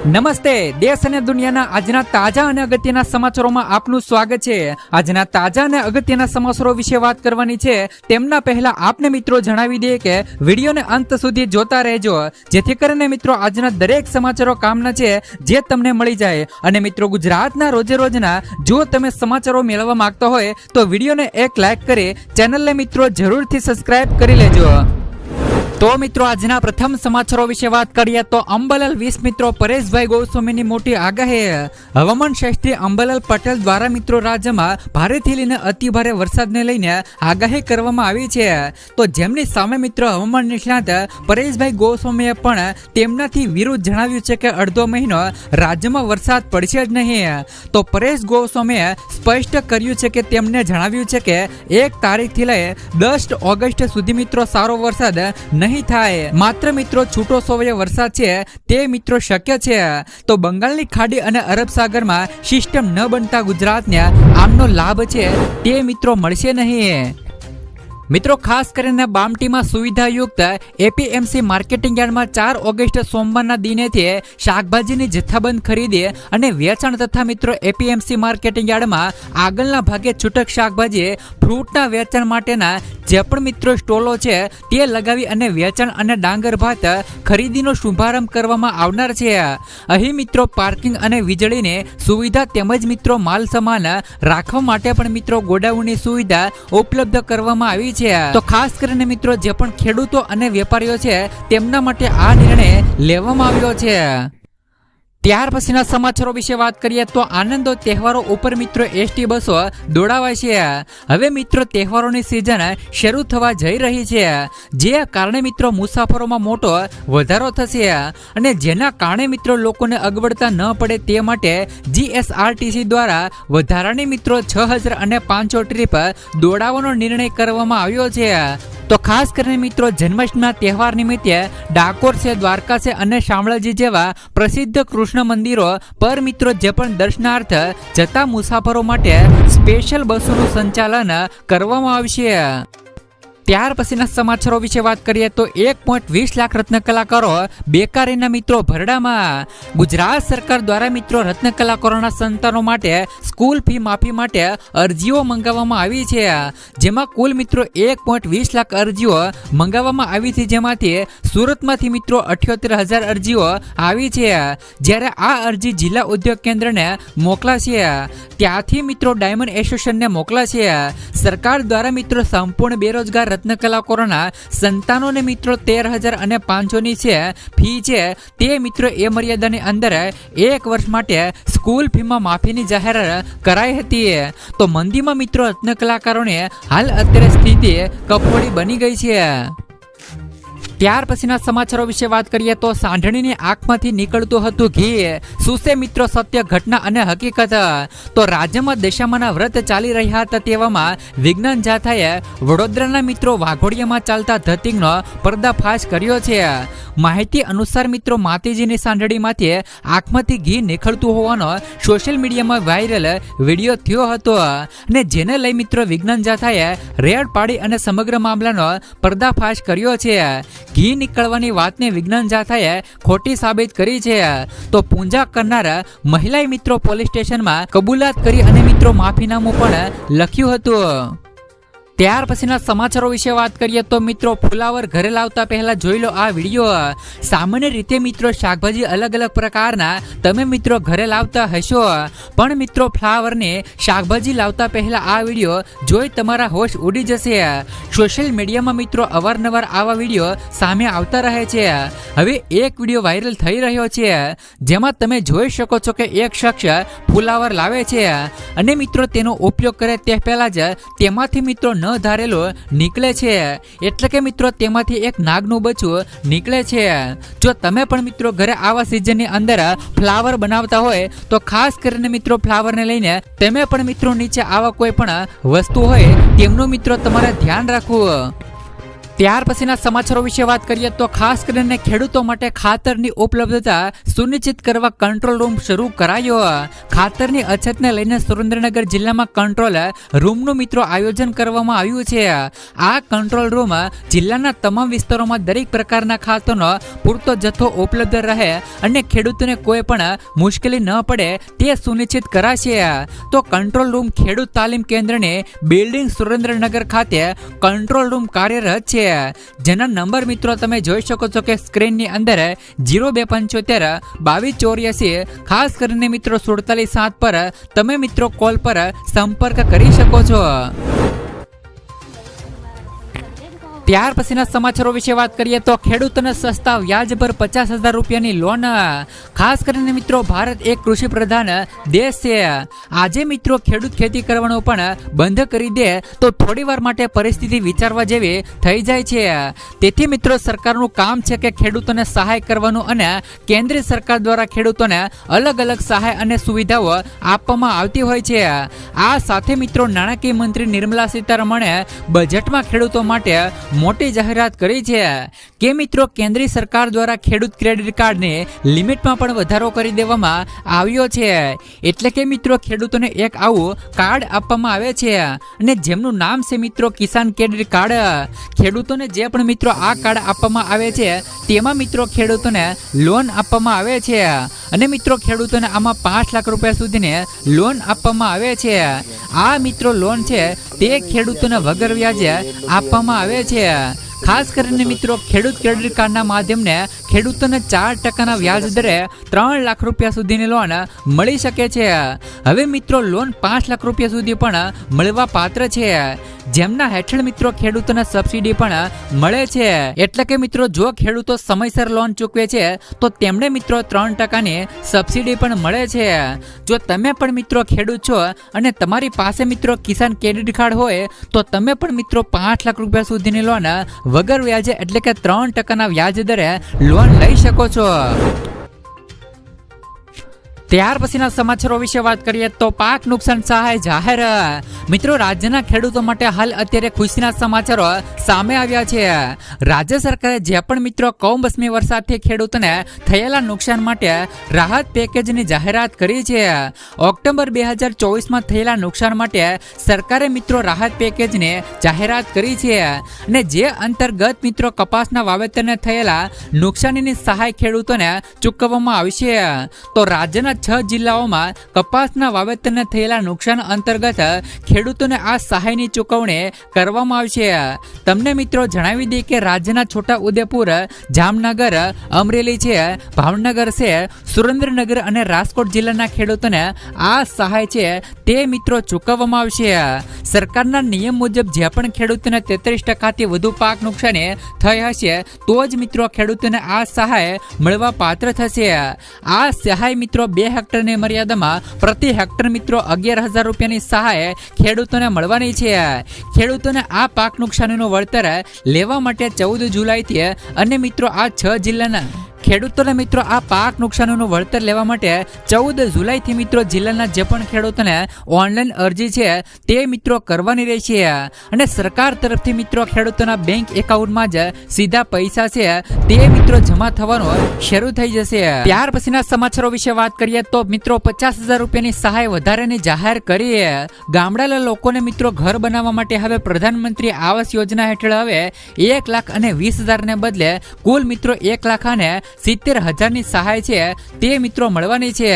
નમસ્તે, દેશ અને દુનિયાના આજના તાજા અને અગત્યના સમાચારોમાં આપનું સ્વાગત છે। આજના તાજા અને અગત્યના સમાચારો વિશે વાત કરવાની છે। તેમના પહેલા આપને મિત્રો જણાવી દઈએ કે વિડીયોને અંત સુધી જોતા રહેજો, જેથી કરીને મિત્રો આજના દરેક સમાચારો કામના છે જે તમને મળી જાય। અને મિત્રો ગુજરાતના રોજે રોજના જો તમે સમાચારો મેળવવા માંગતા હોય તો વિડીયોને એક લાઈક કરી ચેનલને મિત્રો જરૂરથી સબસ્ક્રાઇબ કરી લેજો। તો મિત્રો આજના પ્રથમ સમાચારો વિશે વાત કરીએ તો અંબાલાલ 20 મિત્રો પરેશભાઈ ગોસ્વામીની મોટી આગાહી। હવામાન શાસ્ત્રી અંબાલાલ પટેલ દ્વારા મિત્રો રાજ્યમાં ભારેથી લઈને અતિભારે વરસાદને લઈને આગાહી કરવામાં આવી છે। તો જેમની સામે મિત્રો હવામાન નિષ્ણાત પરેશભાઈ ગોસ્વામીએ પણ તેમનાથી વિરુદ્ધ જણાવ્યું છે કે અડધો મહિનો રાજ્યમાં વરસાદ પડશે જ નહીં। તો પરેશ ગોસ્વામીએ સ્પષ્ટ કર્યું છે કે તેમને જણાવ્યું છે કે 1 તારીખથી લઈ 10 ઓગસ્ટ સુધી મિત્રો સારો વરસાદ નહીં થાય, માત્ર મિત્રો છૂટો છવાયો વરસાદ છે તે મિત્રો શક્ય છે। તો બંગાળની ખાડી અને અરબ સાગરમાં સિસ્ટમ ન બનતા ગુજરાતને આમનો લાભ છે તે મિત્રો મળશે નહીં। મિત્રો ખાસ કરીને બામટીમાં સુવિધાયુક્ત એપીએમસી માર્કેટિંગ યાર્ડમાં 4 ઓગસ્ટ સોમવારના દિનેથી શાકભાજીની જથ્થાબંધ ખરીદી અને વેચાણ તથા મિત્રો એપીએમસી માર્કેટિંગ યાર્ડમાં આગળના ભાગે છૂટક શાકભાજી ફ્રૂટના વેચાણ માટેના જે પણ મિત્રો સ્ટોલો છે તે લગાવી અને વેચાણ અને ડાંગર ભાત ખરીદીનો શુભારંભ કરવામાં આવનાર છે। અહીં મિત્રો પાર્કિંગ અને વીજળીની સુવિધા તેમજ મિત્રો માલ સામાન રાખવા માટે પણ મિત્રો ગોડાઉનની સુવિધા ઉપલબ્ધ કરવામાં આવી છે। તો ખાસ કરીને મિત્રો જે પણ ખેડૂતો અને વેપારીઓ છે તેમના માટે આ નિર્ણય લેવામાં આવ્યો છે। ત્યાર પછીના સમાચારો વિશે વાત કરીએ તો આનંદો તહેવારો ઉપર મિત્રો એસટી બસો દોડાવાય છે। હવે મિત્રો તહેવારોની સિઝન શરૂ થવા જઈ રહી છે, જે કારણે મિત્રો મુસાફરોમાં મોટો વધારો થશે અને જેના કારણે મિત્રો લોકોને અગવડતા ન પડે તે માટે જીએસઆરટીસી દ્વારા વધારાની મિત્રો 6000 અને 500 ટ્રીપ દોડાવવાનો નિર્ણય કરવામાં આવ્યો છે। તો ખાસ કરીને મિત્રો જન્માષ્ટમીના તહેવાર નિમિત્તે ડાકોર છે, દ્વારકા છે અને શામળાજી જેવા પ્રસિદ્ધ કૃષ્ણ મંદિરો પર મિત્રો જે પણ દર્શનાર્થ જતા મુસાફરો માટે સ્પેશિયલ બસોનું સંચાલન કરવામાં આવશે। ત્યાર પછીના સમાચારો વિશે વાત કરીએ તો 1.20 લાખ રત્ન કલાકારો બેકારીના મિત્રો ભરડામાં। ગુજરાત સરકાર દ્વારા મિત્રો રત્ન કલાકારોના સંતાનો માટે સ્કૂલ ફી માફી માટે અરજીઓ મંગાવવામાં આવી છે, જેમાં કુલ મિત્રો 1.20 લાખ અરજીઓ મંગાવવામાં આવી છે, જેમાંથી સુરતમાંથી મિત્રો 78000 અરજીઓ આવી છે, જ્યારે આ અરજી જિલ્લા ઉદ્યોગ કેન્દ્રને મોકલાશે, ત્યાંથી મિત્રો ડાયમંડ એસોસિએશનને મોકલાશે। સરકાર દ્વારા મિત્રો સંપૂર્ણ બેરોજગાર રત્ન કલાકારોના સંતાનોને મિત્રો 13000 અને 500ની છે ફી છે તે મિત્રો એ મર્યાદાની અંદર 1 વર્ષ માટે સ્કૂલ ફીમાં માફીની જાહેરાત કરાઈ હતી। તો મંદીમાં મિત્રો રત્ન કલાકારોને હાલ અત્યારે સ્થિતિ કફોડી બની ગઈ છે। ત્યાર પછીના સમાચારો વિશે વાત કરીએ તો સાંઢણીની આંખમાંથી નીકળતું હતું ઘી, શું છે મિત્રો સત્ય ઘટના અને હકીકત? તો રાજ્યમાં દશામાના વ્રત ચાલી રહ્યા હતા તેવામાં વિજ્ઞાન જાથાએ વડોદરાના મિત્રો વાઘોડિયામાં ચાલતા ધતિંગનો પર્દાફાશ કર્યો છે। માહિતી અનુસાર મિત્રો માતાજીની સાંઢળીમાંથી આંખમાંથી ઘી નીકળતું હોવાનો સોશિયલ મીડિયામાં વાયરલ વિડીયો થયો હતો અને જેને લઈ મિત્રો વિજ્ઞાન જાથાએ રેડ પાડી અને સમગ્ર મામલાનો પર્દાફાશ કર્યો છે। ઘી નીકળવાની વાતને વિજ્ઞાન જાથાએ ખોટી સાબિત કરી છે। તો પૂંજા કરનાર મહિલાએ મિત્રો પોલીસ સ્ટેશનમાં કબૂલાત કરી અને મિત્રો માફીનામું પણ લખ્યું હતું। ત્યાર પછીના સમાચારો વિશે વાત કરીએ તો મિત્રો ફુલાવર ઘરે લાવતા પહેલા જોઈ લો આ વિડીયો। સામાન્ય રીતે મિત્રો શાકભાજી અલગ અલગ પ્રકારના તમે મિત્રો ઘરે લાવતા હશો, પણ મિત્રો ફ્લાવરની શાકભાજી લાવતા પહેલા આ વિડીયો જોઈ તમારા હોશ ઉડી જશે। સોશિયલ મીડિયામાં મિત્રો અવારનવાર આવા વિડીયો સામે આવતા રહે છે। હવે એક વિડીયો વાયરલ થઈ રહ્યો છે, જેમાં તમે જોઈ શકો છો કે એક શખ્સ ફુલાવર લાવે છે અને મિત્રો તેનો ઉપયોગ કરે તે પહેલા જ તેમાંથી મિત્રો ન ધારેલો નીકળે છે, એટલે કે મિત્રો તેમાંથી એક નાગનું બચ્ચું નીકળે છે। જો તમે પણ મિત્રો ઘરે આવા સિઝનની અંદર ફ્લાવર બનાવતા હોય તો ખાસ કરીને મિત્રો ફ્લાવરને લઈને તમે પણ મિત્રો નીચે આવા કોઈ પણ વસ્તુ હોય તેમનું મિત્રો તમારે ધ્યાન રાખવું। ત્યાર પછીના સમાચારો વિશે વાત કરીએ તો ખાસ કરીને ખેડૂતો માટે ખાતરની ઉપલબ્ધતા સુનિશ્ચિત કરવા કંટ્રોલ રૂમ શરૂ કરાયો. ખાતરની અછતને લઈને સુરેન્દ્રનગર જિલ્લામાં કંટ્રોલ રૂમનું મિત્રો આયોજન કરવામાં આવ્યું છે. આ કંટ્રોલ રૂમ જિલ્લાના તમામ વિસ્તારોમાં દરેક પ્રકારના ખાતરનો પૂરતો જથ્થો ઉપલબ્ધ રહે અને ખેડૂતોને કોઈ પણ મુશ્કેલી ન પડે તે સુનિશ્ચિત કરાશે. તો કંટ્રોલ રૂમ ખેડૂત તાલીમ કેન્દ્રની બિલ્ડિંગ સુરેન્દ્રનગર ખાતે કંટ્રોલ રૂમ કાર્યરત છે, જેના નંબર મિત્રો તમે જોઈ શકો છો કે સ્ક્રીનની અંદર 0275 2284. ખાસ કરીને મિત્રો 47 પર તમે મિત્રો કોલ પર સંપર્ક કરી શકો છો. ત્યાર પછીના સમાચારો વિશે વાત કરીએ તો ખેડૂતોને સસ્તા વ્યાજ પર 50,000 રૂપિયાની લોન. ખાસ કરીને મિત્રો ભારત એક કૃષિ પ્રધાન દેશ છે. આજે મિત્રો ખેડૂત ખેતી કરવાનું પણ બંધ કરી દે તો થોડી વાર માટે પરિસ્થિતિ વિચારવા જેવી થઈ જાય છે. તેથી મિત્રો સરકારનું કામ છે કે ખેડૂતોને સહાય કરવાનું અને કેન્દ્રીય સરકાર દ્વારા ખેડૂતોને અલગ અલગ સહાય અને સુવિધાઓ આપવામાં આવતી હોય છે. આ સાથે મિત્રો નાણાકીય મંત્રી નિર્મલા સીતારમણે બજેટમાં ખેડૂતો માટે મોટી જાહેરાત કરી છે કે મિત્રો કેન્દ્રીય સરકાર દ્વારા ખેડૂત ક્રેડિટ કાર્ડની લિમિટમાં પણ વધારો કરી દેવામાં આવ્યો છે. એટલે કે મિત્રો ખેડૂતોને એક આવું કાર્ડ આપવામાં આવે છે અને જેમનું નામ છે મિત્રો કિસાન ક્રેડિટ કાર્ડ. ખેડૂતોને જે પણ મિત્રો આ કાર્ડ આપવામાં આવે છે તેમાં મિત્રો ખેડૂતોને લોન આપવામાં આવે છે અને મિત્રો ખેડૂતોને આમાં 5 લાખ રૂપિયા સુધીની લોન આપવામાં આવે છે. આ મિત્રો લોન છે તે ખેડૂતોને વગર વ્યાજે આપવામાં આવે છે. ખાસ કરીને મિત્રો ખેડૂત ક્રેડિટ કાર્ડના માધ્યમને ખેડૂતોને 4% વ્યાજ દરે 3 લાખ રૂપિયા સુધીની લોન મળી શકે છે. હવે મિત્રો લોન 5 લાખ રૂપિયા સુધી પણ મળવા પાત્ર છે, જેમના હેઠળ મિત્રો ખેડૂતોને સબસિડી પણ મળે છે. એટલે કે મિત્રો જો ખેડૂતો સમયસર લોન ચૂકવે છે તો તેમને મિત્રો 3%ની સબસિડી પણ મળે છે. જો તમે પણ મિત્રો ખેડૂત છો અને તમારી પાસે મિત્રો કિસાન ક્રેડિટ કાર્ડ હોય તો તમે પણ મિત્રો 5 લાખ રૂપિયા સુધીની લોન વગર વ્યાજે એટલે કે 3%ના વ્યાજ દરે લોન લઈ શકો છો. ત્યાર પછીના સમાચારો વિશે વાત કરીએ તો પાક નુકસાન સહાય જાહેર. મિત્રો રાજ્યના ખેડૂતો માટે હાલ અત્યારે ખુશીના સમાચારો સામે આવ્યા છે. રાજ્ય સરકારે જે પણ મિત્રો કમોસમી વરસાદથી ખેડૂતોને થયેલા નુકસાન માટે રાહત પેકેજની જાહેરાત કરી છે. ઓક્ટોબર 2024માં થયેલા નુકસાન માટે સરકારે મિત્રો રાહત પેકેજની જાહેરાત કરી છે અને જે અંતર્ગત મિત્રો કપાસના વાવેતરને થયેલા નુકસાનીની સહાય ખેડૂતોને ચૂકવવામાં આવશે. તો રાજ્યના 6 જિલ્લાઓમાં કપાસના વાવેતરને થયેલા નુકસાન અંતર્ગત ખેડૂતોને આ સહાયની ચૂકવણી કરવામાં આવશે. તમને મિત્રો જણાવી દઈએ કે રાજ્યના છોટા ઉદેપુર, જામનગર, અમરેલી છે, ભાવનગર છે, સુરેન્દ્રનગર અને રાજકોટ જિલ્લાના ખેડૂતોને આ સહાય છે તે મિત્રો ચૂકવવામાં આવશે. સરકારના નિયમ મુજબ જે પણ ખેડૂતોને 33%થી વધુ પાક નુકસાની થઈ હશે તો જ મિત્રો ખેડૂતોને આ સહાય મળવા પાત્ર થશે. આ સહાય મિત્રો 2 હેક્ટરની મર્યાદામાં પ્રતિ હેક્ટર મિત્રો 11,000 રૂપિયાની સહાય ખેડૂતોને મળવાની છે. ખેડૂતોને આ પાક નુકસાનીનું વળતર લેવા માટે 14 જુલાઈથી અને મિત્રો આ 6 જિલ્લાના ખેડૂતોને મિત્રો આ પાક નુકસાનીનું વળતર લેવા માટે 14 જુલાઈથી મિત્રો જિલ્લાના જે પણ ખેડૂતોને ઓનલાઈન અરજી છે તે મિત્રો કરવાની રહેશે અને સરકાર તરફથી મિત્રો ખેડૂતોના બેંક એકાઉન્ટમાં જ સીધા પૈસા છે તે મિત્રો જમા થવાનું શરૂ થઈ જશે. ત્યાર પછીના સમાચારો વિશે વાત કરીએ તો મિત્રો 50,000 રૂપિયાની સહાય વધારેની જાહેર કરી. ગામડાના લોકોને મિત્રો ઘર બનાવવા માટે હવે પ્રધાનમંત્રી આવાસ યોજના હેઠળ હવે 1,20,000 ને બદલે કુલ મિત્રો 1,70,000ની સહાય છે તે મિત્રો મળવાની છે.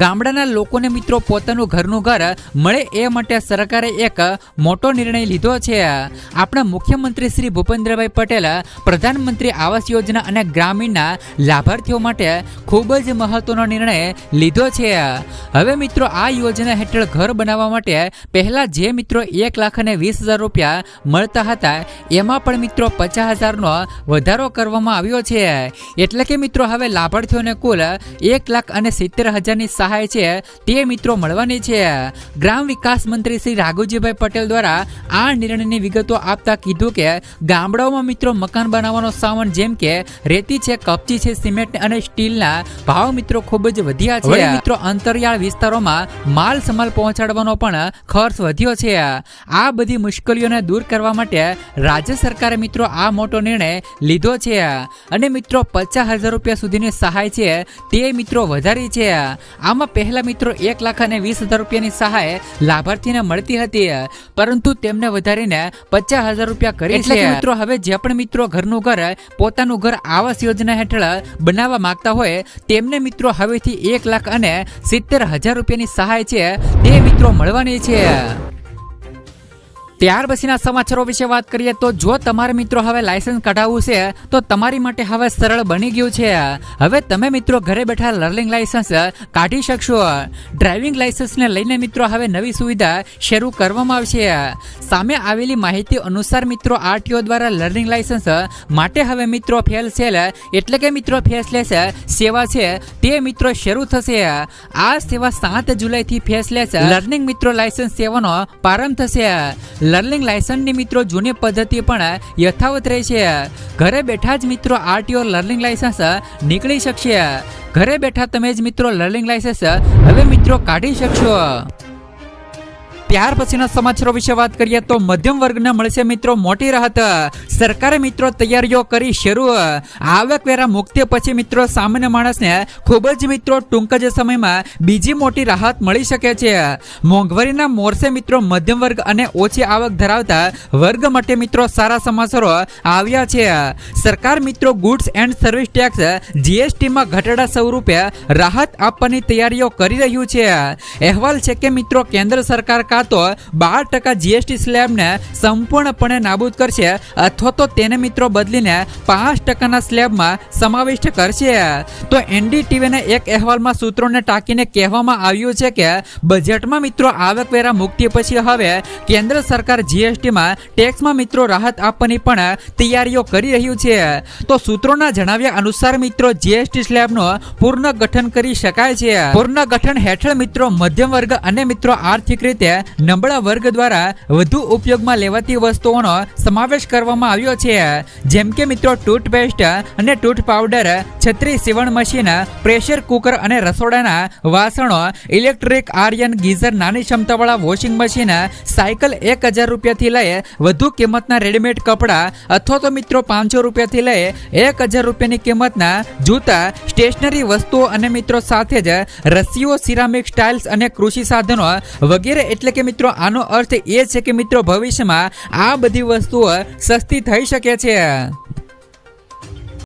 ગામડાના લોકોને મિત્રો પોતાનું ઘરનું ઘર મળે એ માટે સરકારે એક મોટો નિર્ણય લીધો છે. આપણા મુખ્યમંત્રી શ્રી ભૂપેન્દ્રભાઈ પટેલ પ્રધાનમંત્રી આવાસ યોજના અને ગ્રામીણના લાભાર્થીઓ માટે ખૂબ જ મહત્વનો નિર્ણય લીધો છે. હવે મિત્રો આ યોજના હેઠળ ઘર બનાવવા માટે પહેલા જે મિત્રો 1,20,000 રૂપિયા મળતા હતા એમાં પણ મિત્રો 50,000નો વધારો કરવામાં આવ્યો છે. એટલે કે કે મિત્રો હવે લાભાર્થીઓને કુલ 1,70,000ની સહાય છે તે મિત્રો મળવાની છે. ગ્રામ વિકાસ મંત્રી શ્રી રાઘુજીભાઈ પટેલ દ્વારા આ નિર્ણયની વિગતો આપતા કીધું કે ગામડાઓમાં મિત્રો મકાન બનાવવાનો સામાન જેમ કે રેતી છે, કપચી છે, સિમેન્ટ અને સ્ટીલના ભાવ મિત્રો ખૂબ જ વધ્યા છે. મિત્રો અંતરિયાળ વિસ્તારોમાં માલ સમાલ પહોંચાડવાનો પણ ખર્ચ વધ્યો છે. આ બધી મુશ્કેલીઓને દૂર કરવા માટે રાજ્ય સરકારે મિત્રો આ મોટો નિર્ણય લીધો છે અને મિત્રો 50,000 રૂપિયા સુધીની સહાય છે તે મિત્રો વધારી છે. આમાં પહેલા મિત્રો 1,20,000 રૂપિયાની સહાય લાભાર્થીને મળતી હતી, પરંતુ તેમને વધારીને 50,000 રૂપિયા કરી છે. મિત્રો હવે જે પણ મિત્રો ઘરનું ઘર પોતાનું ઘર આવાસ યોજના હેઠળ બનાવવા માંગતા હોય તેમને મિત્રો હવેથી 1,70,000 રૂપિયાની સહાય છે તે મિત્રો મળવાની છે. ત્યાર પછીના સમાચારો વિશે વાત કરીએ તો જો તમારે મિત્રો હવે લાયસન્સ કઢાવવું છે તો તમારી માટે હવે સરળ બની ગયું છે. હવે તમે મિત્રો ઘરે બેઠા લર્નિંગ લાયસન્સ કાઢી શકશો. ડ્રાઇવિંગ લાયસન્સને લઈને મિત્રો હવે નવી સુવિધા શરૂ કરવામાં આવશે. સામે આવેલી માહિતી અનુસાર મિત્રો આરટીઓ દ્વારા લર્નિંગ લાયસન્સ માટે હવે મિત્રો ફેલ સેલ એટલે કે મિત્રો ફેસલેસ સેવા છે તે મિત્રો શરૂ થશે. આ સેવા 7 જુલાઈથી ફેસલેસ લર્નિંગ મિત્રો લાયસન્સ સેવાનો પ્રારંભ થશે. લર્નિંગ લાયસન્સની મિત્રો જૂની પદ્ધતિ પણ યથાવત રહે છે. ઘરે બેઠા જ મિત્રો આરટીઓ લર્નિંગ લાયસન્સ નીકળી શકશે. ઘરે બેઠા તમે જ મિત્રો લર્નિંગ લાયસન્સ હવે મિત્રો કાઢી શકશો. ત્યાર પછીના સમાચારો વિશે વાત કરીએ તો મધ્યમ વર્ગને મળશે મિત્રો મોટી રાહત. સરકારે મિત્રો તૈયારીઓ કરી શરૂ. આવકવેરા મુક્તિ પછી મિત્રો સામાન્ય માણસને ખૂબ જ મિત્રો ટૂંક જ સમયમાં બીજી મોટી રાહત મળી શકે છે. મોંઘવારીના મોરસે મિત્રો મધ્યમ વર્ગ અને ઓછી આવક ધરાવતા વર્ગ માટે મિત્રો સારા સમાચારો આવ્યા છે. સરકાર મિત્રો ગુડ્સ એન્ડ સર્વિસ ટેક્સ જીએસટીમાં ઘટાડા સ્વરૂપે રાહત આપવાની તૈયારીઓ કરી રહ્યું છે. અહેવાલ છે કે મિત્રો કેન્દ્ર સરકાર તો 12% જીએસટી સ્લેબને સંપૂર્ણપણે નાબૂદ કરશે અથવા તો તેને મિત્રો બદલીને 5%ના સ્લેબમાં સમાવિષ્ટ કરશે. તો એનડીટીવીના એક અહેવાલમાં સૂત્રોને ટાંકીને કહેવામાં આવ્યું છે કે બજેટમાં મિત્રો આવકવેરા મુક્તિ પછી હવે કેન્દ્ર સરકાર જીએસટીમાં ટેક્સમાં મિત્રો રાહત આપવાની પણ તૈયારીઓ કરી રહ્યું છે. તો સૂત્રોના જણાવ્યા અનુસાર મિત્રો જીએસટી સ્લેબનું પુનર્ગઠન કરી શકાય છે. પુનર્ગઠન હેઠળ મિત્રો મધ્યમ વર્ગ અને મિત્રો આર્થિક રીતે નબળા વર્ગ દ્વારા વધુ ઉપયોગમાં લેવાતી વસ્તુઓનો સમાવેશ કરવામાં આવ્યો છે, જેમ કે મિત્રો ટૂથપેસ્ટ અને ટૂથ પાવડર, છત્રી, સીવણ મશીન, પ્રેશર કુકર અને રસોડાના વાસણો, ઇલેક્ટ્રિક આયર્ન, ગીઝર, નાની ક્ષમતાવાળા વોશિંગ મશીન, સાયકલ 1,000 રૂપિયાથી લઈ વધુ કિંમતના રેડીમેડ કપડાં અથવા તો મિત્રો 500 રૂપિયાથી લઈ 1,000 રૂપિયાની કિંમતના જૂતા, સ્ટેશનરી વસ્તુઓ અને મિત્રો સાથે જ રસીઓ, સિરામિક, સ્ટાઇલ્સ અને કૃષિ સાધનો વગેરે. એટલે કે મિત્રો આનો અર્થ એ છે કે મિત્રો ભવિષ્યમાં આ બધી વસ્તુઓ સસ્તી થઈ શકે છે.